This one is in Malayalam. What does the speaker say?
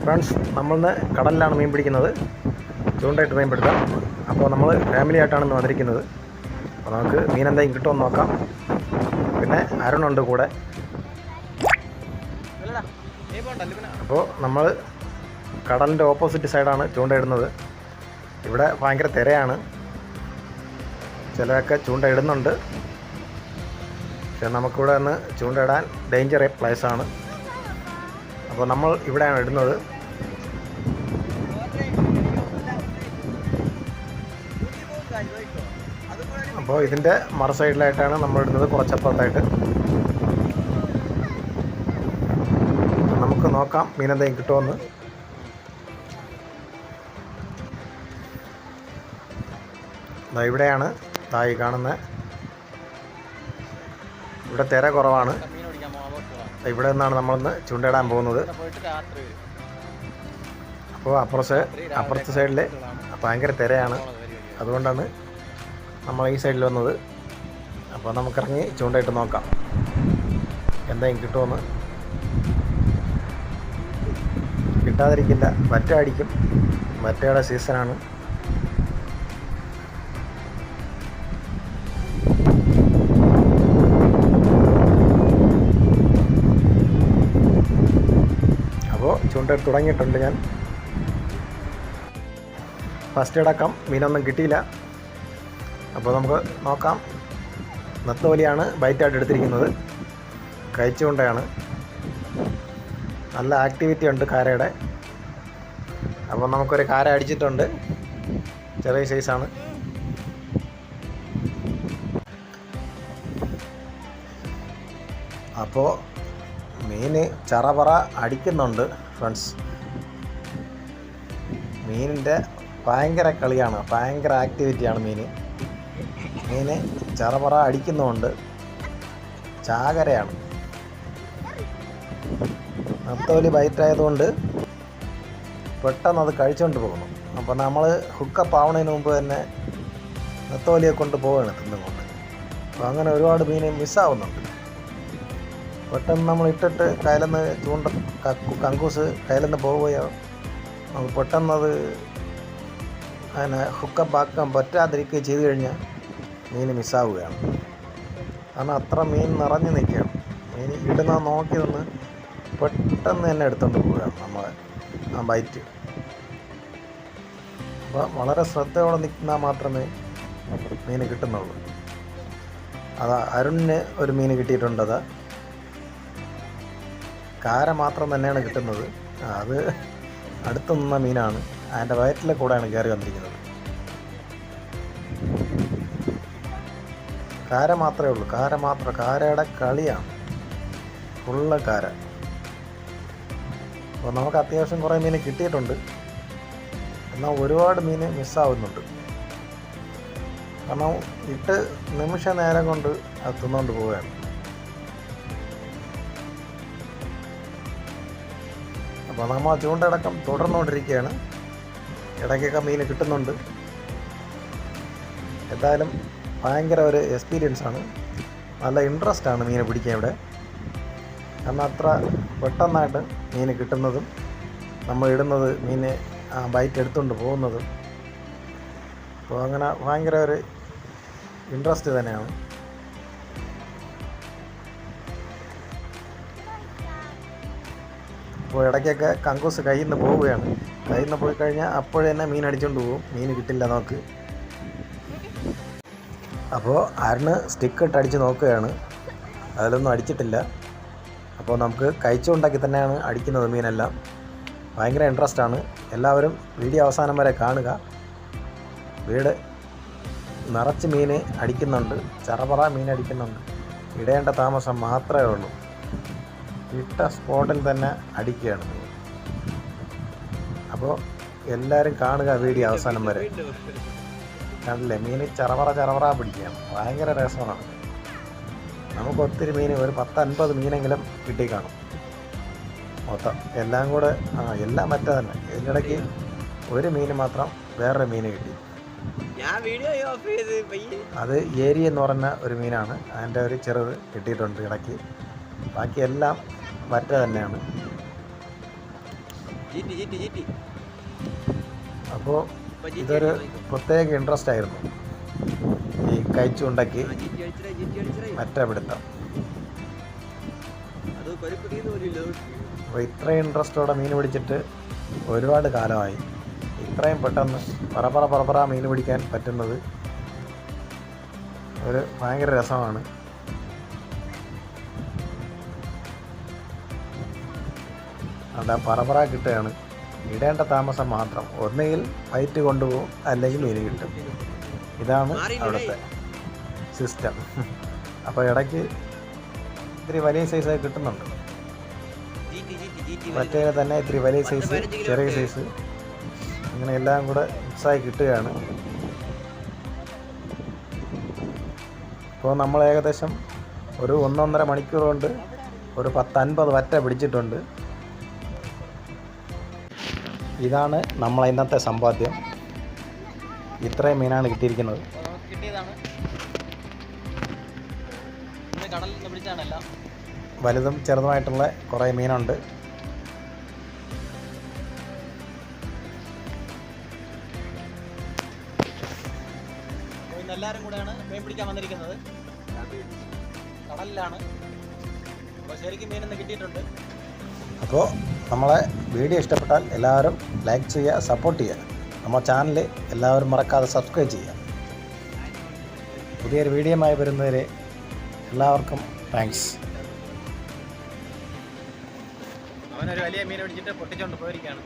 ഫ്രണ്ട്സ്, നമ്മളിന്ന് കടലിലാണ് മീൻ പിടിക്കുന്നത്. ചൂണ്ടയിട്ട് മീൻ പിടുത്തം. അപ്പോൾ നമ്മൾ ഫാമിലി ആയിട്ടാണ് ഇന്ന് വന്നിരിക്കുന്നത്. അപ്പോൾ നമുക്ക് മീൻ എന്തെങ്കിലും കിട്ടുമെന്ന് നോക്കാം. പിന്നെ അരുണുണ്ട് കൂടെ. അപ്പോൾ നമ്മൾ കടലിൻ്റെ ഓപ്പോസിറ്റ് സൈഡാണ് ചൂണ്ടയിടുന്നത്. ഇവിടെ ഭയങ്കര തിരയാണ്. ചിലരൊക്കെ ചൂണ്ടയിടുന്നുണ്ട്. പക്ഷെ നമുക്കിവിടെ നിന്ന് ചൂണ്ടയിടാൻ ഡേഞ്ചർ പ്ലേസാണ്. അപ്പോൾ നമ്മൾ ഇവിടെയാണ് ഇടുന്നത്. അപ്പോൾ ഇതിൻ്റെ മറു സൈഡിലായിട്ടാണ് നമ്മൾ ഇടുന്നത്, കുറച്ചപ്പുറത്തായിട്ട്. നമുക്ക് നോക്കാം മീനെന്തെങ്കിലും കിട്ടുമെന്ന്. ഇവിടെയാണ് തായി കാണുന്നത്. ഇവിടെ തിര കുറവാണ്. ഇവിടെ നിന്നാണ് നമ്മളിന്ന് ചൂണ്ടയിടാൻ പോകുന്നത്. അപ്പോൾ അപ്പുറത്തെ സൈഡിൽ ഭയങ്കര തിരയാണ്. അതുകൊണ്ടാണ് നമ്മൾ ഈ സൈഡിൽ വന്നത്. അപ്പോൾ നമുക്കിറങ്ങി ചൂണ്ടയിട്ട് നോക്കാം എന്തെങ്കിലും കിട്ടുമെന്ന്. കിട്ടാതിരിക്കില്ല, വറ്റ അടിക്കും. വറ്റയുടെ സീസണാണ്. അപ്പോൾ ചൂണ്ടയിട്ട് തുടങ്ങിയിട്ടുണ്ട് ഞാൻ. ഫസ്റ്റ് അടക്കം മീനൊന്നും കിട്ടിയില്ല. അപ്പോൾ നമുക്ക് നോക്കാം. നത്തോലിയാണ് ബൈറ്റായിട്ട് എടുത്തിരിക്കുന്നത്. കഴിച്ച ചൂണ്ടയാണ്. നല്ല ആക്ടിവിറ്റി ഉണ്ട് കാരയുടെ. അപ്പോൾ നമുക്കൊരു കാര അടിച്ചിട്ടുണ്ട്. ചെറിയ സൈസാണ്. അപ്പോൾ മീൻ ചറപറ അടിക്കുന്നുണ്ട് ഫ്രണ്ട്സ്. മീനിൻ്റെ ഭയങ്കര കളിയാണ്, ഭയങ്കര ആക്ടിവിറ്റിയാണ് മീൻ ചറപറ അടിക്കുന്നുണ്ട്. ചാകരയാണ്. നത്തോലി ബൈറ്റായതുകൊണ്ട് പെട്ടെന്ന് അത് കഴിച്ചുകൊണ്ട് പോകുന്നു. അപ്പോൾ നമ്മൾ ഹുക്കപ്പ് ആവുന്നതിന് മുമ്പ് തന്നെ നത്തോലിയെ കൊണ്ട് പോവുകയാണ് തിന്നുകൊണ്ട്. അപ്പോൾ അങ്ങനെ ഒരുപാട് മീൻ മിസ്സാവുന്നുണ്ട്. പെട്ടെന്ന് നമ്മൾ ഇട്ടിട്ട് കയ്യിലെന്ന് കങ്കൂസ് കയ്യിലെന്ന് പോവുകയോ നമുക്ക് പെട്ടെന്നത് അതിനെ ഹുക്കപ്പ് ആക്കാൻ പറ്റാതിരിക്കുകയോ ചെയ്ത് കഴിഞ്ഞാൽ മീൻ മിസ്സാവുകയാണ്. കാരണം അത്ര മീൻ നിറഞ്ഞു നിൽക്കുകയാണ്. മീൻ ഇടുന്ന നോക്കി നിന്ന് പെട്ടെന്ന് തന്നെ എടുത്തുകൊണ്ട് പോവുകയാണ് നമ്മൾ ആ ബൈറ്റ്. അപ്പോൾ വളരെ ശ്രദ്ധയോടെ നിൽക്കുന്നാൽ മാത്രമേ മീൻ കിട്ടുന്നുള്ളൂ. അതാ അരുണിന് ഒരു മീൻ കിട്ടിയിട്ടുണ്ട്. അത് കാര മാത്രം തന്നെയാണ് കിട്ടുന്നത്. അത് അടുത്ത് നിന്ന മീനാണ്. അതിൻ്റെ വയറ്റിലെ കൂടെയാണ് കയറി വന്നിരിക്കുന്നത്. കാര മാത്രമേ ഉള്ളൂ. കാരയുടെ കളിയാണ്. ഫുള്ള് കാര. അപ്പോൾ നമുക്ക് അത്യാവശ്യം കുറേ മീൻ കിട്ടിയിട്ടുണ്ട്. എന്നാൽ ഒരുപാട് മീൻ മിസ്സാവുന്നുണ്ട്. കാരണം ഇട്ട് നിമിഷ നേരം കൊണ്ട് അത് തിന്നുകൊണ്ട് പോവുകയാണ്. അപ്പോൾ നമ്മൾ ചൂണ്ടടക്കം തുടർന്നുകൊണ്ടിരിക്കുകയാണ്. ഇടയ്ക്കൊക്കെ മീൻ കിട്ടുന്നുണ്ട്. എന്തായാലും ഭയങ്കര ഒരു എക്സ്പീരിയൻസാണ്. നല്ല ഇൻട്രസ്റ്റാണ് മീനെ പിടിക്കാൻ ഇവിടെ. കാരണം അത്ര പെട്ടെന്നായിട്ട് മീൻ കിട്ടുന്നതും നമ്മൾ ഇടുന്നത് മീനെ ബൈറ്റ് എടുത്തുകൊണ്ട് പോകുന്നതും. അപ്പോൾ അങ്ങനെ ഭയങ്കര ഒരു ഇൻട്രസ്റ്റ് തന്നെയാണ്. അപ്പോൾ ഇടയ്ക്കൊക്കെ കങ്കൂസ് കയ്യിൽ നിന്ന് പോവുകയാണ്. കയ്യിൽ നിന്ന് പോയി കഴിഞ്ഞാൽ അപ്പോഴേ തന്നെ മീൻ അടിച്ചുകൊണ്ട് പോകും. മീൻ കിട്ടില്ല നമുക്ക്. അപ്പോൾ അരുണ് സ്റ്റിക്കിട്ട് അടിച്ച് നോക്കുകയാണ്. അതിലൊന്നും അടിച്ചിട്ടില്ല. അപ്പോൾ നമുക്ക് കഴിച്ചുകൊണ്ടാക്കി തന്നെയാണ് അടിക്കുന്നത് മീനെല്ലാം. ഭയങ്കര ഇൻട്രസ്റ്റാണ്. എല്ലാവരും വീഡിയോ അവസാനം വരെ കാണുക. വീട് നിറച്ച് മീൻ അടിക്കുന്നുണ്ട്. ചറപറ മീൻ അടിക്കുന്നുണ്ട്. ഇടേണ്ട താമസം മാത്രമേ ഉള്ളൂ. ഇട്ട സ്പോട്ടിൽ തന്നെ അടിക്കുകയാണ്. അപ്പോൾ എല്ലാവരും കാണുക വീഡിയോ അവസാനം വരെ. കണ്ടില്ലേ, മീൻ ചറവറ പിടിക്കുകയാണ്. ഭയങ്കര രസമാണ്. നമുക്ക് ഒത്തിരി മീൻ, ഒരു 10-50 മീനെങ്കിലും കിട്ടിക്കാണും മൊത്തം. എല്ലാം കൂടെ എല്ലാം മറ്റേ തന്നെ. ഇതിനിടയ്ക്ക് ഒരു മീൻ മാത്രം വേറൊരു മീൻ കിട്ടി. അത് ഏരി എന്ന് പറഞ്ഞ ഒരു മീനാണ്. അതിൻ്റെ ഒരു ചെറുത് കിട്ടിയിട്ടുണ്ട് ഇടയ്ക്ക്. ബാക്കി എല്ലാം വറ്റ തന്നെയാണ്. അപ്പോൾ ഇതൊരു പ്രത്യേക ഇൻട്രസ്റ്റ് ആയിരുന്നു ഈ കൈച്ചുണ്ടയ്ക്ക് മറ്റേ പിടുത്തം. അപ്പോൾ ഇത്രയും ഇൻട്രസ്റ്റോടെ മീൻ പിടിച്ചിട്ട് ഒരുപാട് കാലമായി. ഇത്രയും പെട്ടെന്ന് പറപ്പറ മീൻ പിടിക്കാൻ പറ്റുന്നത് ഒരു ഭയങ്കര രസമാണ്. അവിടെ പറപ്പറ കിട്ടുകയാണ്. ഇടേണ്ട താമസം മാത്രം. ഒന്നുകിൽ വൈറ്റ് കൊണ്ടുപോകും, അല്ലെങ്കിൽ മീൻ കിട്ടും. ഇതാണ് അവിടുത്തെ സിസ്റ്റം. അപ്പോൾ ഇടയ്ക്ക് ഇത്തിരി വലിയ സൈസ് കിട്ടുന്നുണ്ട്. മറ്റേ തന്നെ ഇത്തിരി വലിയ സൈസ്, ചെറിയ സൈസ്, അങ്ങനെ എല്ലാം കൂടെ മിക്സായി കിട്ടുകയാണ്. ഇപ്പോൾ നമ്മൾ ഏകദേശം ഒരു 1.5 മണിക്കൂർ കൊണ്ട് ഒരു 10-50 വറ്റ പിടിച്ചിട്ടുണ്ട്. ഇതാണ് നമ്മളെ ഇന്നത്തെ സമ്പാദ്യം. ഇത്രയും മീനാണ് കിട്ടിയിരിക്കുന്നത്. വലുതും ചെറുതുമായിട്ടുള്ള കുറേ മീനുണ്ട്. എല്ലാവരും കൂടെയാണ് മീൻ പിടിക്കാൻ വന്നിരിക്കുന്നത്. കടലിലാണ്. അപ്പോൾ ശരിക്കും മീനൊന്ന് കിട്ടിയിട്ടുണ്ട്. അപ്പോൾ നമ്മളെ വീഡിയോ ഇഷ്ടപ്പെട്ടാൽ എല്ലാവരും ലൈക്ക് ചെയ്യുക, സപ്പോർട്ട് ചെയ്യുക. നമ്മുടെ ചാനൽ എല്ലാവരും മറക്കാതെ സബ്സ്ക്രൈബ് ചെയ്യുക. പുതിയൊരു വീഡിയോയുമായി വരുന്നവരെ എല്ലാവർക്കും താങ്ക്സ്. അവനൊരു വലിയ മീൻ പിടിച്ചിട്ട് പൊട്ടിച്ചുകൊണ്ട് പോയിരിക്കുകയാണ്.